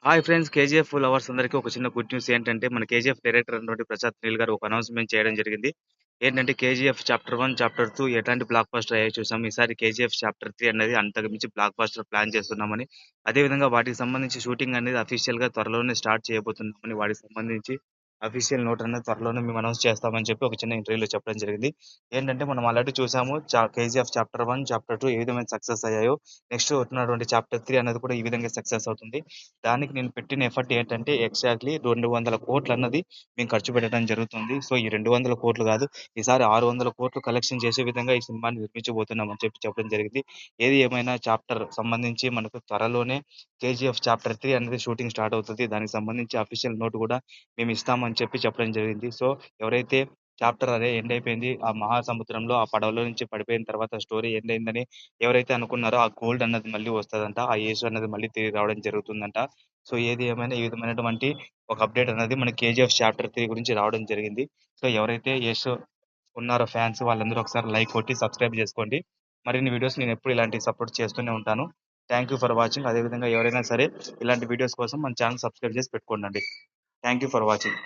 Hi friends! 'KGF' lovers అందరికి ఒక చిన్న గుడ్ న్యూస్ ఏంటంటే, మన 'కేజీఎఫ్' డైరెక్టర్ అయినటువంటి ప్రసాద్ నీల్ గారు ఒక అనౌన్స్‌మెంట్ చేయడం జరిగింది. ఏంటంటే 'కేజీఎఫ్ చాప్టర్ 1, చాప్టర్ 2' ఎట్లాంటి బ్లాక్ బస్టర్ అయ్యాయో చూసాం. ఈసారి 'కేజీఎఫ్ చాప్టర్ 3' అనేది అంతకు మించి బ్లాక్ బస్టర్ ప్లాన్ చేస్తున్నామని, అదే విధంగా వాటికి సంబంధించి షూటింగ్ అనేది అఫీషియల్‌గా త్వరలోనే స్టార్ట్ చేయబోతున్నామని, వాటికి సంబంధించి అఫీషియల్ నోట్ అనేది త్వరలోనే మేము అనౌన్స్ చేస్తామని చెప్పి ఒక చిన్న ఇంటర్వ్యూలో చెప్పడం జరిగింది. ఏంటంటే మనం ఆల్రెడీ చూసాము 'కేజీఎఫ్ చాప్టర్ 1, చాప్టర్ 2' ఏ విధమైన సక్సెస్ అయ్యాయో, నెక్స్ట్ వస్తున్నటువంటి చాప్టర్ 3 అనేది కూడా ఈ విధంగా సక్సెస్ అవుతుంది. దానికి నేను పెట్టిన ఎఫర్ట్ ఏంటంటే ఎగ్జాక్ట్‌లీ 200,00,00,000 అన్నది మేము ఖర్చు పెట్టడం జరుగుతుంది. సో, ఈ 200,00,00,000 కాదు, ఈసారి 600,00,00,000 కలెక్షన్ చేసే విధంగా ఈ సినిమాని నిర్మించబోతున్నామని చెప్పి చెప్పడం జరిగింది. ఏది ఏమైనా చాప్టర్ సంబంధించి మనకు త్వరలోనే 'కేజీఎఫ్ చాప్టర్ 3' అనేది షూటింగ్ స్టార్ట్ అవుతది. దానికి సంబంధించి అఫీషియల్ నోట్ కూడా మేము ఇస్తామని చెప్పి చెప్పడం జరిగింది. సో, ఎవరైతే చాప్టర్ అదే ఎండ్ అయిపోయింది. ఆ మహాసముద్రంలో ఆ పడవలో నుంచి పడిపోయిన తర్వాత స్టోరీ ఎండ్ అయిందని ఎవరైతే అనుకున్నారో ఆ గోల్డ్ అన్నది మళ్ళీ వస్తదంట. ఆ యేసు అన్నది మళ్ళీ తిరిగి రావడం జరుగుతుందంట. సో, ఏది ఏమైనా ఈ విధమైనటువంటి ఒక అప్‌డేట్ అనేది మన 'కేజీఎఫ్ చాప్టర్ 3' గురించి రావడం జరిగింది. సో, ఎవరైతే యష్ ఉన్నారో ఫ్యాన్స్ వాళ్ళందరూ ఒకసారి లైక్ కొట్టి సబ్స్క్రైబ్ జేసుకోండి. మరిన్ని వీడియోస్ నేనెప్పుడు ఇలాంటివి సపోర్ట్ చేస్తూనే ఉంటాను. Thank you for watching. అదే విధంగా ఎవరైనా సరే ఇలాంటి వీడియోస్ కోసం మన ఛానెల్ సబ్స్క్రైబ్ చేసి పెట్టుకోండండి. Thank you for watching.